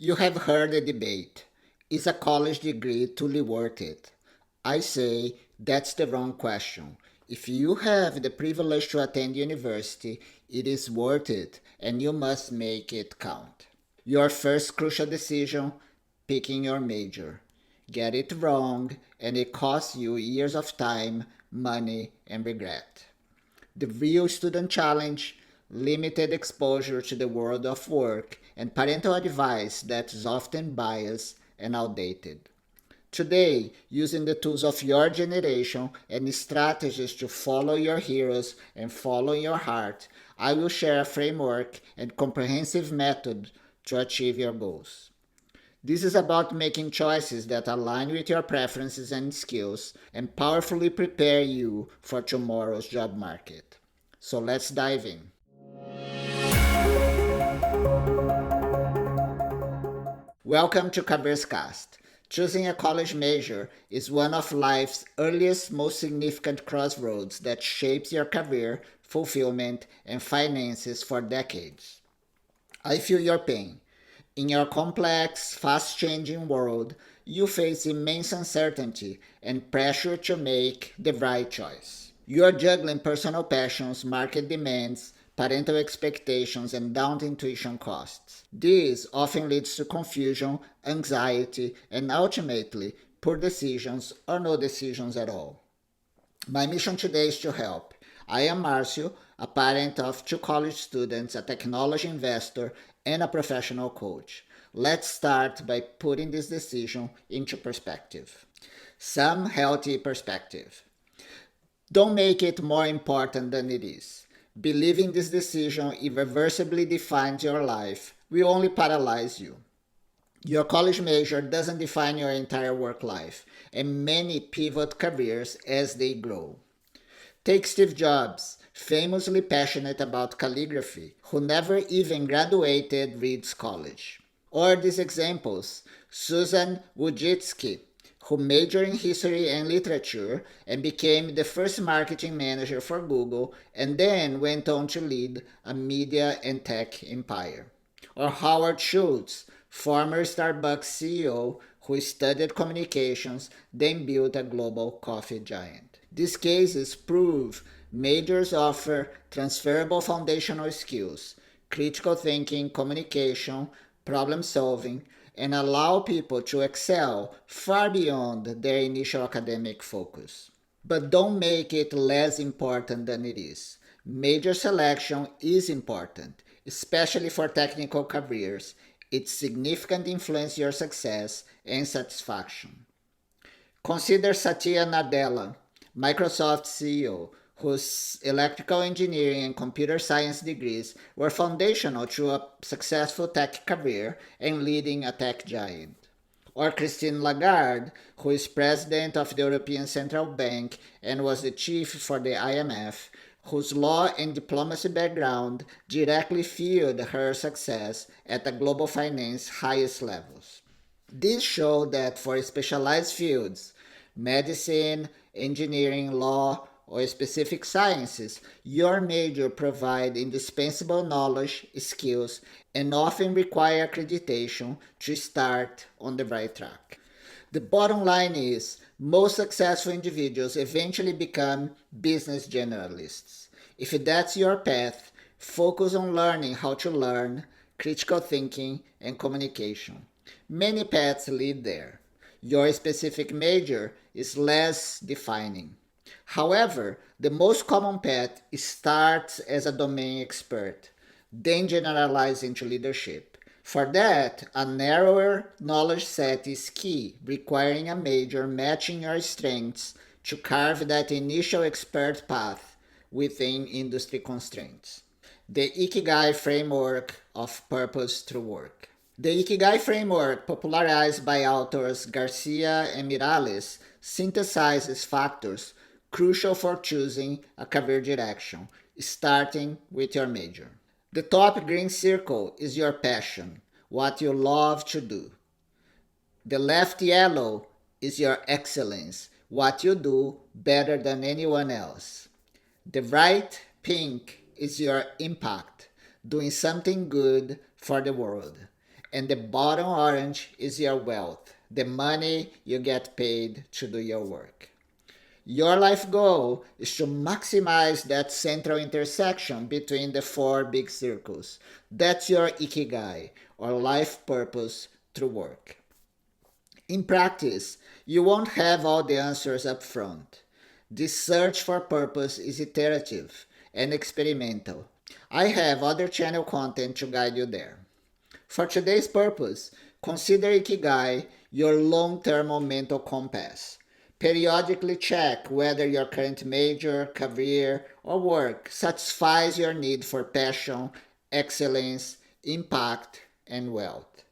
You have heard the debate. Is a college degree truly worth it? I say that's the wrong question. If you have the privilege to attend university, it is worth it and you must make it count. Your first crucial decision, picking your major. Get it wrong and it costs you years of time, money, and regret. The real student challenge, limited exposure to the world of work, and parental advice that is often biased and outdated. Today, using the tools of your generation and strategies to follow your heroes and follow your heart, I will share a framework and comprehensive method to achieve your goals. This is about making choices that align with your preferences and skills and powerfully prepare you for tomorrow's job market. So let's dive in. Welcome to CareerZCast. Choosing a college major is one of life's earliest, most significant crossroads that shapes your career, fulfillment, and finances for decades. I feel your pain. In your complex, fast changing world, you face immense uncertainty and pressure to make the right choice. You are juggling personal passions, market demands, parental expectations, and daunting tuition costs. This often leads to confusion, anxiety, and ultimately poor decisions or no decisions at all. My mission today is to help. I am Marcio, a parent of two college students, a technology investor, and a professional coach. Let's start by putting this decision into perspective. Some healthy perspective. Don't make it more important than it is. Believing this decision irreversibly defines your life will only paralyze you. Your college major doesn't define your entire work life, and many pivot careers as they grow. Take Steve Jobs, famously passionate about calligraphy, who never even graduated Reed's College. Or these examples, Susan Wojcicki, who majored in history and literature and became the first marketing manager for Google and then went on to lead a media and tech empire. Or Howard Schultz, former Starbucks CEO who studied communications, then built a global coffee giant. These cases prove majors offer transferable foundational skills, critical thinking, communication, problem solving, and allow people to excel far beyond their initial academic focus. But don't make it less important than it is. Major selection is important, especially for technical careers. It significantly influences your success and satisfaction. Consider Satya Nadella, Microsoft CEO, whose electrical engineering and computer science degrees were foundational to a successful tech career and leading a tech giant. Or Christine Lagarde, who is president of the European Central Bank and was the chief for the IMF, whose law and diplomacy background directly fueled her success at the global finance highest levels. This showed that for specialized fields, medicine, engineering, law, or specific sciences, your major provide indispensable knowledge, skills, and often require accreditation to start on the right track. The bottom line is most successful individuals eventually become business generalists. If that's your path, focus on learning how to learn, critical thinking, and communication. Many paths lead there. Your specific major is less defining. However, the most common path starts as a domain expert, then generalize into leadership. For that, a narrower knowledge set is key, requiring a major matching your strengths to carve that initial expert path within industry constraints. The Ikigai framework of purpose through work. The Ikigai framework, popularized by authors Garcia and Miralles, synthesizes factors crucial for choosing a career direction, starting with your major. The top green circle is your passion, what you love to do. The left yellow is your excellence, what you do better than anyone else. The right pink is your impact, doing something good for the world. And the bottom orange is your wealth, the money you get paid to do your work. Your life goal is to maximize that central intersection between the four big circles. That's your ikigai, or life purpose through work. In practice, you won't have all the answers up front. This search for purpose is iterative and experimental. I have other channel content to guide you there. For today's purpose, consider Ikigai your long-term mental compass. Periodically check whether your current major, career, or work satisfies your need for passion, excellence, impact, and wealth.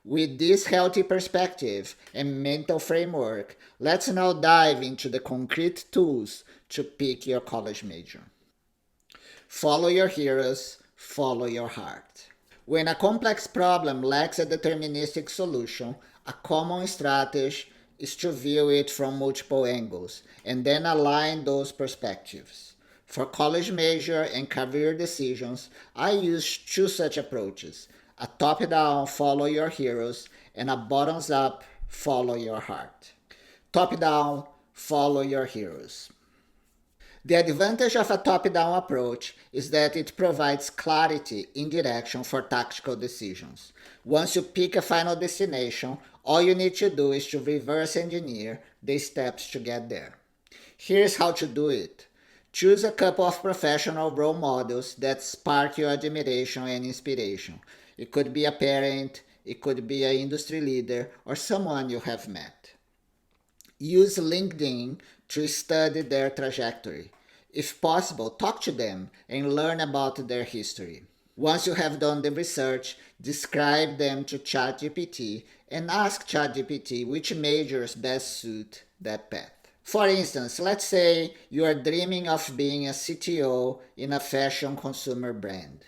With this healthy perspective and mental framework, let's now dive into the concrete tools to pick your college major. Follow your heroes, follow your heart. When a complex problem lacks a deterministic solution, a common strategy is to view it from multiple angles and then align those perspectives. For college major and career decisions, I use two such approaches: a top-down, follow your heroes, and a bottoms-up, follow your heart. Top-down, follow your heroes. The advantage of a top-down approach is that it provides clarity in direction for tactical decisions. Once you pick a final destination, all you need to do is to reverse engineer the steps to get there. Here's how to do it. Choose a couple of professional role models that spark your admiration and inspiration. It could be a parent, it could be an industry leader, or someone you have met. Use LinkedIn to study their trajectory. If possible, talk to them and learn about their history. Once you have done the research, describe them to ChatGPT and ask ChatGPT which majors best suit that path. For instance, let's say you are dreaming of being a CTO in a fashion consumer brand.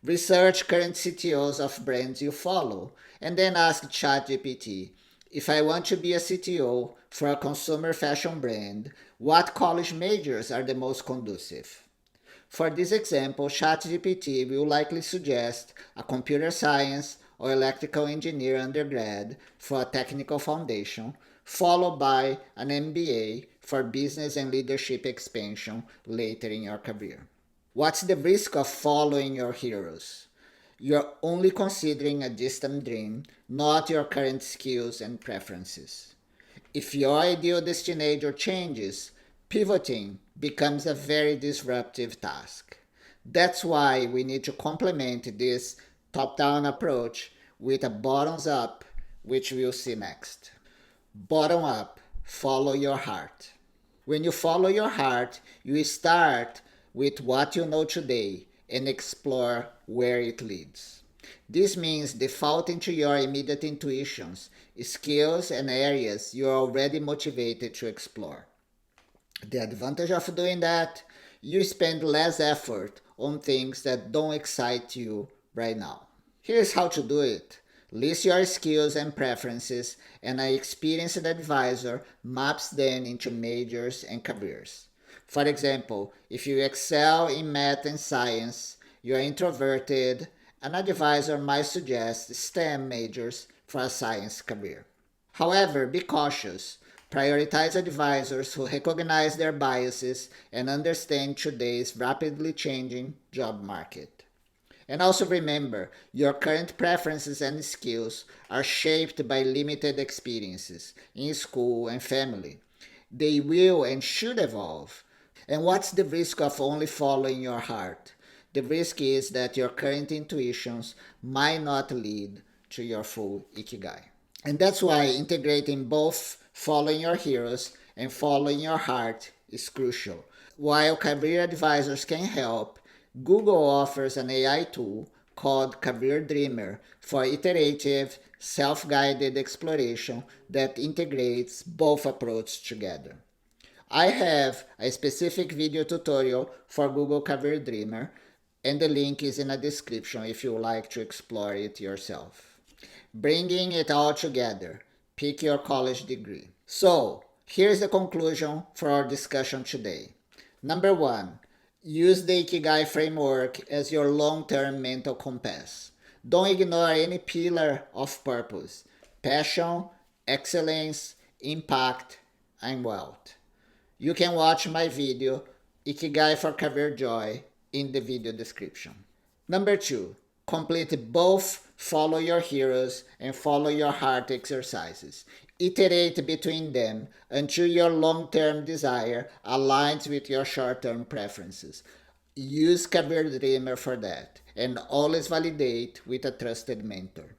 Research current CTOs of brands you follow and then ask ChatGPT, if I want to be a CTO for a consumer fashion brand, what college majors are the most conducive? For this example, ChatGPT will likely suggest a computer science or electrical engineer undergrad for a technical foundation, followed by an MBA for business and leadership expansion later in your career. What's the risk of following your heroes? You're only considering a distant dream, not your current skills and preferences. If your ideal destination changes, pivoting becomes a very disruptive task. That's why we need to complement this top-down approach with a bottoms-up, which we'll see next. Bottom-up, follow your heart. When you follow your heart, you start with what you know today and explore where it leads. This means defaulting to your immediate intuitions, skills, and areas you're already motivated to explore. The advantage of doing that, you spend less effort on things that don't excite you right now. Here's how to do it. List your skills and preferences, and an experienced advisor maps them into majors and careers. For example, if you excel in math and science, you're introverted, an advisor might suggest STEM majors for a science career. However, be cautious. Prioritize advisors who recognize their biases and understand today's rapidly changing job market. And also remember, your current preferences and skills are shaped by limited experiences in school and family. They will and should evolve. And what's the risk of only following your heart? The risk is that your current intuitions might not lead to your full ikigai. And that's why integrating both following your heroes and following your heart is crucial. While career advisors can help, Google offers an AI tool called Career Dreamer for iterative, self-guided exploration that integrates both approaches together. I have a specific video tutorial for Google Career Dreamer, and the link is in the description if you would like to explore it yourself. Bringing it all together, pick your college degree. So, here's the conclusion for our discussion today. Number 1, use the Ikigai framework as your long-term mental compass. Don't ignore any pillar of purpose: passion, excellence, impact, and wealth. You can watch my video, Ikigai for Career Joy, in the video description. Number 2, complete both follow your heroes and follow your heart exercises. Iterate between them until your long-term desire aligns with your short-term preferences. Use Career Dreamer for that, and always validate with a trusted mentor.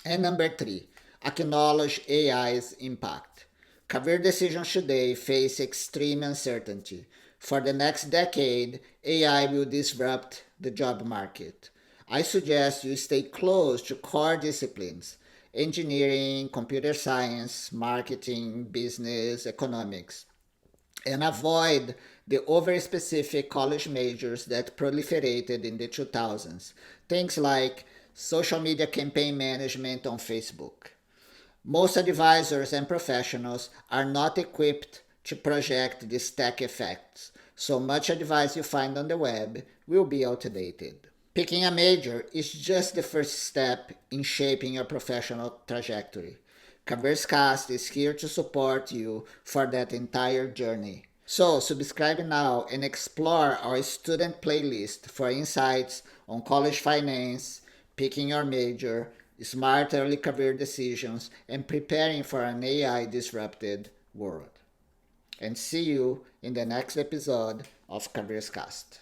And number 3, acknowledge AI's impact. Career decisions today face extreme uncertainty. For the next decade, AI will disrupt the job market. I suggest you stay close to core disciplines: engineering, computer science, marketing, business, economics, and avoid the over-specific college majors that proliferated in the 2000s. Things like social media campaign management on Facebook. Most advisors and professionals are not equipped to project these tech effects, so much advice you find on the web will be outdated. Picking a major is just the first step in shaping your professional trajectory. CareerZCast is here to support you for that entire journey. So, subscribe now and explore our student playlist for insights on college finance, picking your major, smart early career decisions, and preparing for an AI disrupted world. And see you in the next episode of CareerZCast.